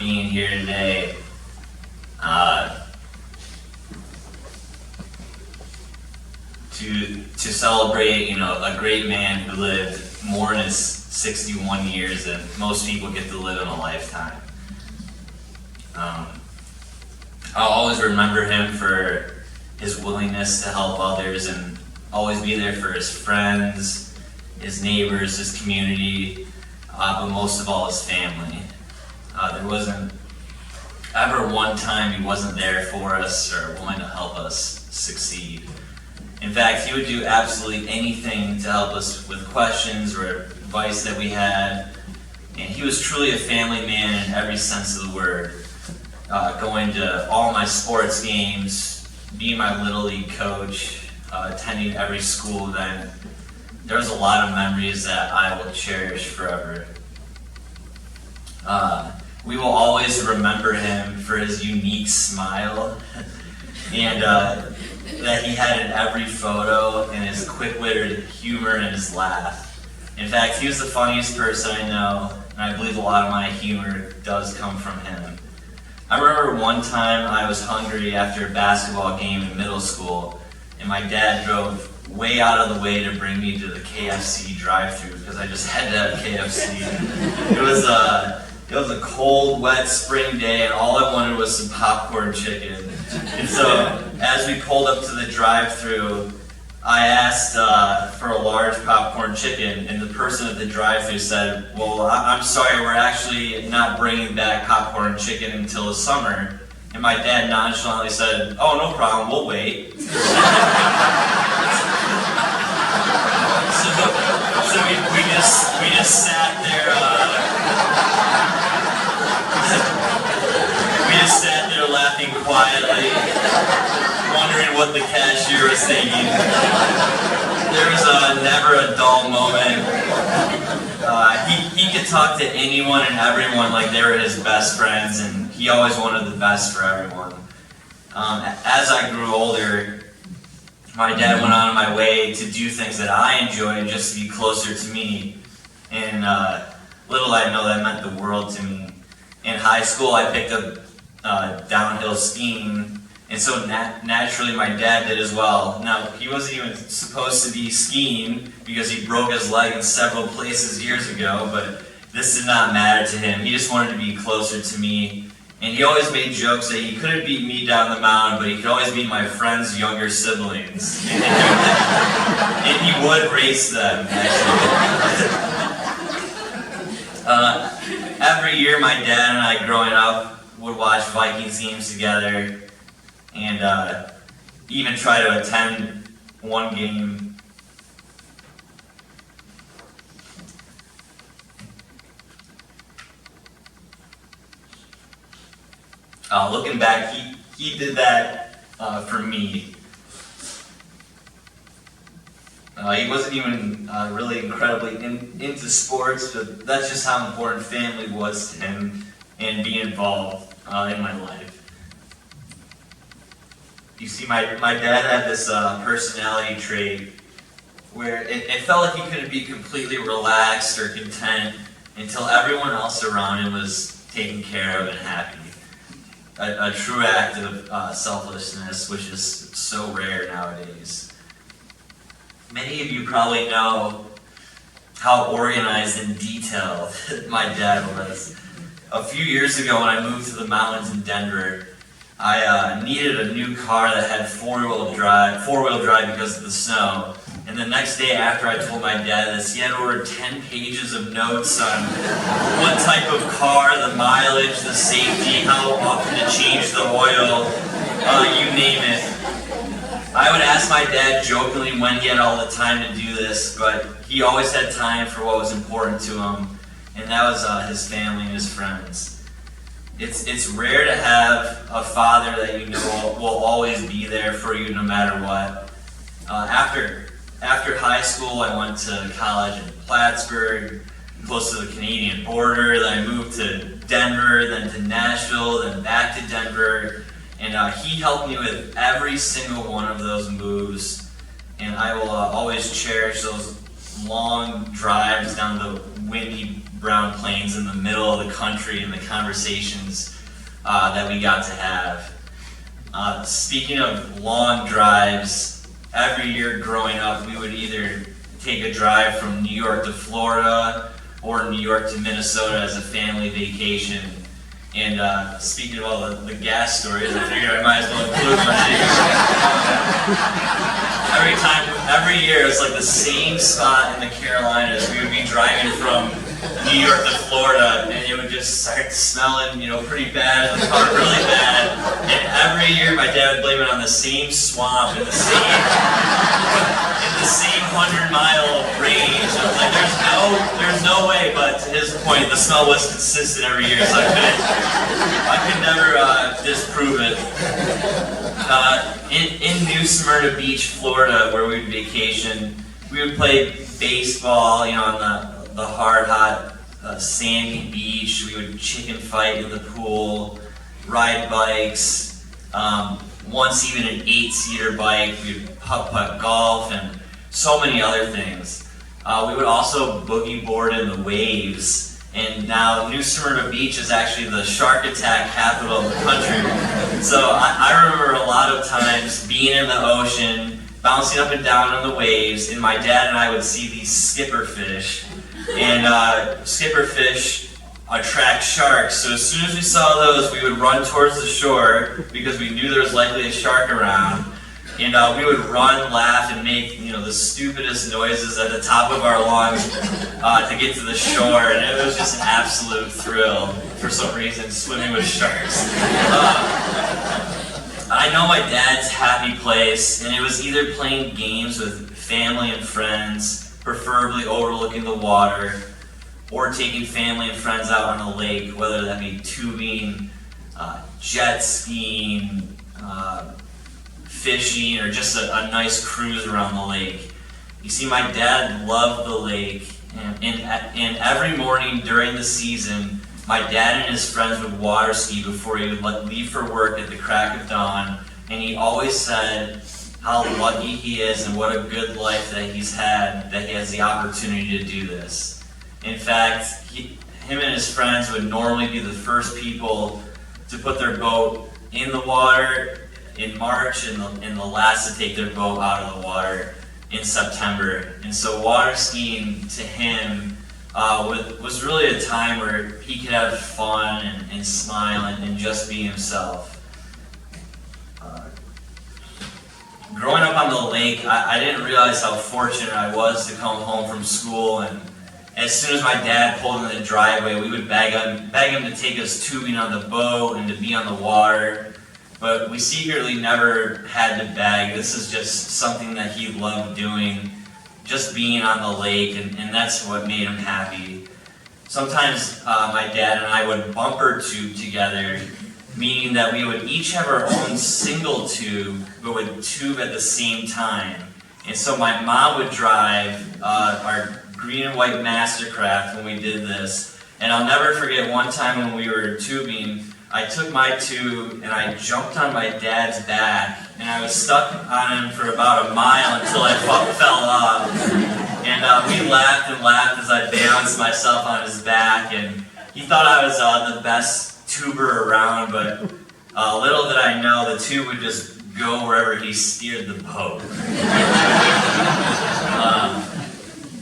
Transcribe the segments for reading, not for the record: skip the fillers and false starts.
being here today. To celebrate, a great man who lived more than 61 years than most people get to live in a lifetime. I'll always remember him for his willingness to help others and always be there for his friends, his neighbors, his community, but most of all his family. There wasn't ever one time he wasn't there for us or willing to help us succeed. In fact, he would do absolutely anything to help us with questions or advice that we had. And he was truly a family man in every sense of the word. Going to all my sports games, being my Little League coach, attending every school event. There's a lot of memories that I will cherish forever. We will always remember him for his unique smile and that he had in every photo, and his quick-witted humor and his laugh. In fact, he was the funniest person I know, and I believe a lot of my humor does come from him. I remember one time I was hungry after a basketball game in middle school, and my dad drove way out of the way to bring me to the KFC drive-thru because I just had to have KFC. It was a cold, wet spring day, and all I wanted was some popcorn chicken. And so, as we pulled up to the drive-thru, I asked for a large popcorn chicken, and the person at the drive-thru said, "Well, I'm sorry, we're actually not bringing back popcorn chicken until the summer." And my dad nonchalantly said, "Oh, no problem, we'll wait." So we just sat there. We just sat there laughing quietly, wondering what the cashier was thinking. There was never a dull moment. He could talk to anyone and everyone like they were his best friends, and he always wanted the best for everyone. As I grew older, my dad went on my way to do things that I enjoyed just to be closer to me, and little I know that meant the world to me. In high school, I picked up downhill skiing, and so naturally my dad did as well. Now, he wasn't even supposed to be skiing because he broke his leg in several places years ago, but this did not matter to him. He just wanted to be closer to me, and he always made jokes that he couldn't beat me down the mountain, but he could always beat my friends' younger siblings. And he would race them, actually. Every year, my dad and I, growing up, would watch Vikings games together, and even try to attend one game. Looking back, he did that for me. He wasn't even really incredibly into sports, but that's just how important family was to him and being involved in my life. You see, my dad had this personality trait where it felt like he couldn't be completely relaxed or content until everyone else around him was taken care of and happy. A true act of selflessness, which is so rare nowadays. Many of you probably know how organized and detailed my dad was. A few years ago when I moved to the mountains in Denver, I needed a new car that had four-wheel drive because of the snow. And the next day after I told my dad this, he had over 10 pages of notes on what type of car, the mileage, the safety, how often to change the oil, you name it. I would ask my dad jokingly when he had all the time to do this, but he always had time for what was important to him, and that was his family and his friends. It's rare to have a father that you know will always be there for you no matter what. After high school, I went to college in Plattsburgh, close to the Canadian border. Then I moved to Denver, then to Nashville, then back to Denver. And he helped me with every single one of those moves. And I will always cherish those long drives down the windy brown plains in the middle of the country and the conversations that we got to have. Speaking of long drives, every year growing up, we would either take a drive from New York to Florida or New York to Minnesota as a family vacation. And speaking of all the gas stories, I figured I might as well include one. Every year, it's like the same spot in the Carolinas. We would be driving from New York to Florida, and it would just start smelling, pretty bad in the car, really bad. And every year, my dad would blame it on the same swamp in the same 100-mile range. I was like, there's no way. But to his point, the smell was consistent every year, so I could never disprove it. In New Smyrna Beach, Florida, where we would vacation, we would play baseball, on the hard, hot, sandy beach. We would chicken fight in the pool, ride bikes, once even an 8-seater bike. We would putt golf and so many other things. We would also boogie board in the waves. And now New Smyrna Beach is actually the shark attack capital of the country. So I remember a lot of times being in the ocean, bouncing up and down on the waves, and my dad and I would see these skipper fish. And skipper fish attract sharks. So as soon as we saw those, we would run towards the shore because we knew there was likely a shark around. And we would run, laugh, and make the stupidest noises at the top of our lungs to get to the shore. And it was just an absolute thrill for some reason, swimming with sharks. I know my dad's happy place, and it was either playing games with family and friends, preferably overlooking the water, or taking family and friends out on the lake, whether that be tubing, jet skiing, fishing, or just a nice cruise around the lake. You see, my dad loved the lake, and every morning during the season, my dad and his friends would water ski before he would leave for work at the crack of dawn, and he always said how lucky he is and what a good life that he's had, that he has the opportunity to do this. In fact, him and his friends would normally be the first people to put their boat in the water in March, and the last to take their boat out of the water in September. And so water skiing to him was really a time where he could have fun and smile and just be himself. Growing up on the lake, I didn't realize how fortunate I was to come home from school, and as soon as my dad pulled in the driveway, we would beg him to take us tubing on the boat and to be on the water. But we secretly never had to beg. This is just something that he loved doing, just being on the lake, and that's what made him happy. Sometimes my dad and I would bumper tube together, meaning that we would each have our own single tube, but would tube at the same time. And so my mom would drive our green and white Mastercraft when we did this. And I'll never forget one time when we were tubing, I took my tube and I jumped on my dad's back, and I was stuck on him for about a mile until I fell off. And we laughed and laughed as I balanced myself on his back, and he thought I was the best tuber around, but little did I know the tube would just go wherever he steered the boat.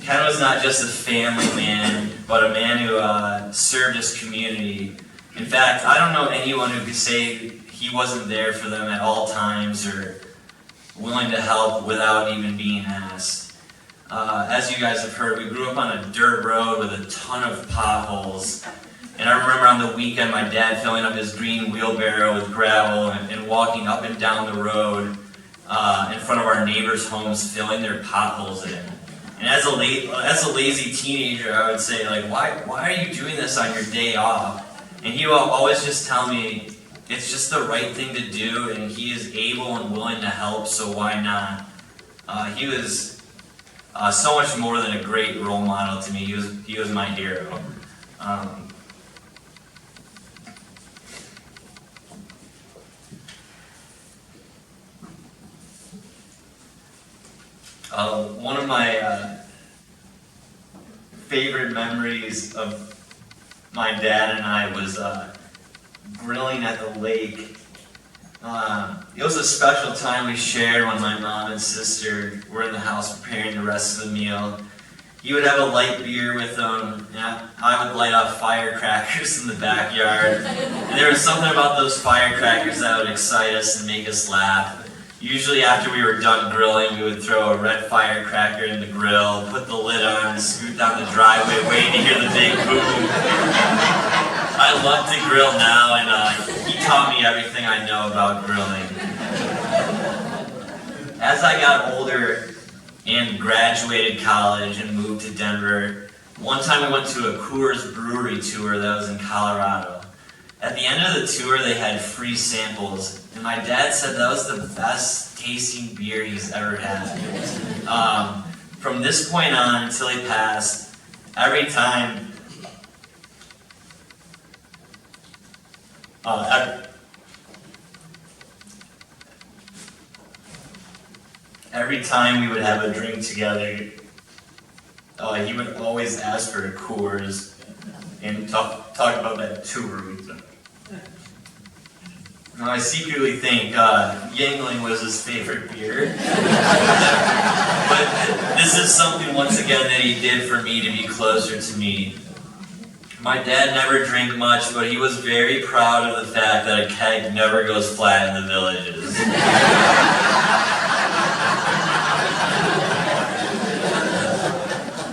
Ken was not just a family man, but a man who served his community. In fact, I don't know anyone who could say he wasn't there for them at all times or willing to help without even being asked. As you guys have heard, we grew up on a dirt road with a ton of potholes. And I remember on the weekend my dad filling up his green wheelbarrow with gravel and walking up and down the road in front of our neighbors' homes, filling their potholes in. And as a lazy teenager, I would say, why are you doing this on your day off? And he will always just tell me, it's just the right thing to do, and he is able and willing to help, so why not? He was so much more than a great role model to me. He was my hero. One of my favorite memories of my dad and I was grilling at the lake. It was a special time we shared when my mom and sister were in the house preparing the rest of the meal. He would have a light beer with him, and I would light off firecrackers in the backyard. And there was something about those firecrackers that would excite us and make us laugh. Usually after we were done grilling, we would throw a red firecracker in the grill, put the lid on, and scoot down the driveway waiting to hear the big boom. I love to grill now, and he taught me everything I know about grilling. As I got older and graduated college and moved to Denver, one time we went to a Coors Brewery tour that was in Colorado. At the end of the tour, they had free samples, and my dad said that was the best tasting beer he's ever had. From this point on until he passed, every time we would have a drink together, he would always ask for a Coors and talk about that tour we've done. I secretly think Yingling was his favorite beer. But this is something, once again, that he did for me to be closer to me. My dad never drank much, but he was very proud of the fact that a keg never goes flat in the Villages.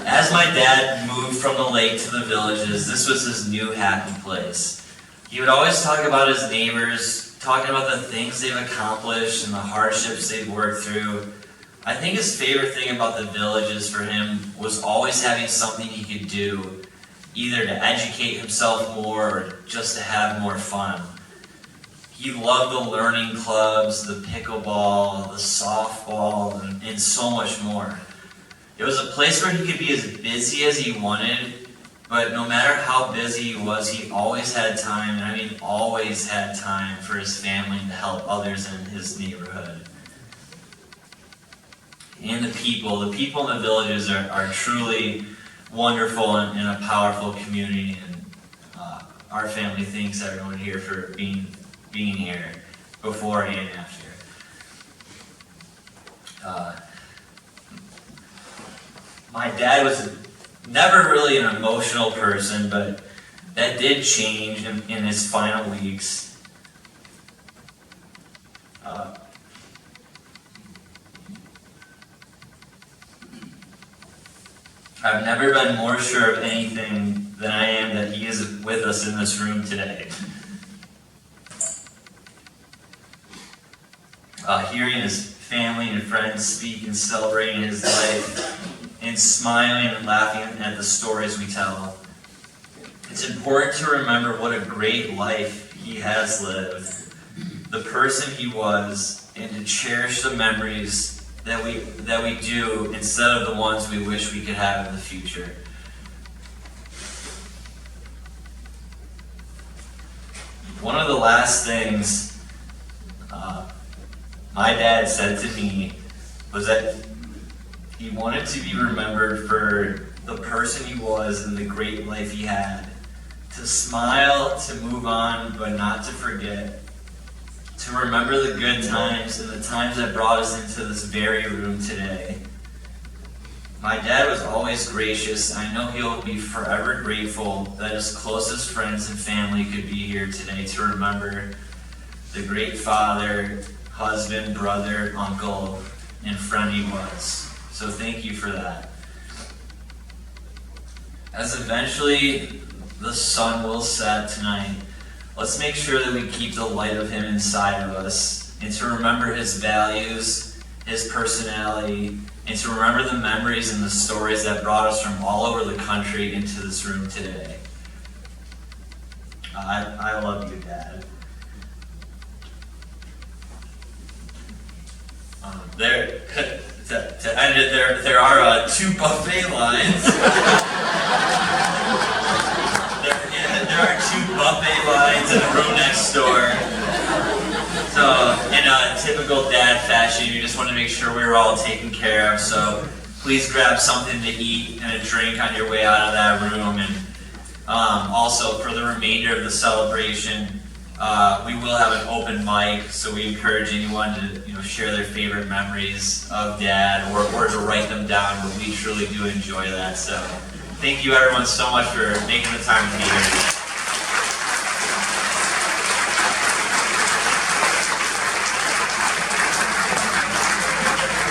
As my dad moved from the lake to the Villages, this was his new happy place. He would always talk about his neighbors, talking about the things they've accomplished and the hardships they've worked through. I think his favorite thing about the Villages for him was always having something he could do, either to educate himself more or just to have more fun. He loved the learning clubs, the pickleball, the softball, and so much more. It was a place where he could be as busy as he wanted, but no matter how busy he was, he always had time, and I mean always had time for his family and to help others in his neighborhood. And the people in the Villages are truly wonderful and a powerful community, and our family thanks everyone here for being here before and after. My dad was never really an emotional person, but that did change in his final weeks. I've never been more sure of anything than I am that he is with us in this room today. Hearing his family and friends speak and celebrating his life, and smiling and laughing at the stories we tell. It's important to remember what a great life he has lived, the person he was, and to cherish the memories that we do instead of the ones we wish we could have in the future. One of the last things my dad said to me was that he wanted to be remembered for the person he was and the great life he had. To smile, to move on, but not to forget. To remember the good times and the times that brought us into this very room today. My dad was always gracious. I know he'll be forever grateful that his closest friends and family could be here today to remember the great father, husband, brother, uncle, and friend he was. So thank you for that. As eventually the sun will set tonight, let's make sure that we keep the light of him inside of us, and to remember his values, his personality, and to remember the memories and the stories that brought us from all over the country into this room today. I love you, Dad. To end it, there are two buffet lines. There are two buffet lines in the room next door. So, in a typical dad fashion, you just want to make sure we were all taken care of. So, please grab something to eat and a drink on your way out of that room. And Also, for the remainder of the celebration, we will have an open mic, so we encourage anyone to share their favorite memories of Dad or to write them down. But we truly do enjoy that. So, thank you everyone so much for making the time to be here.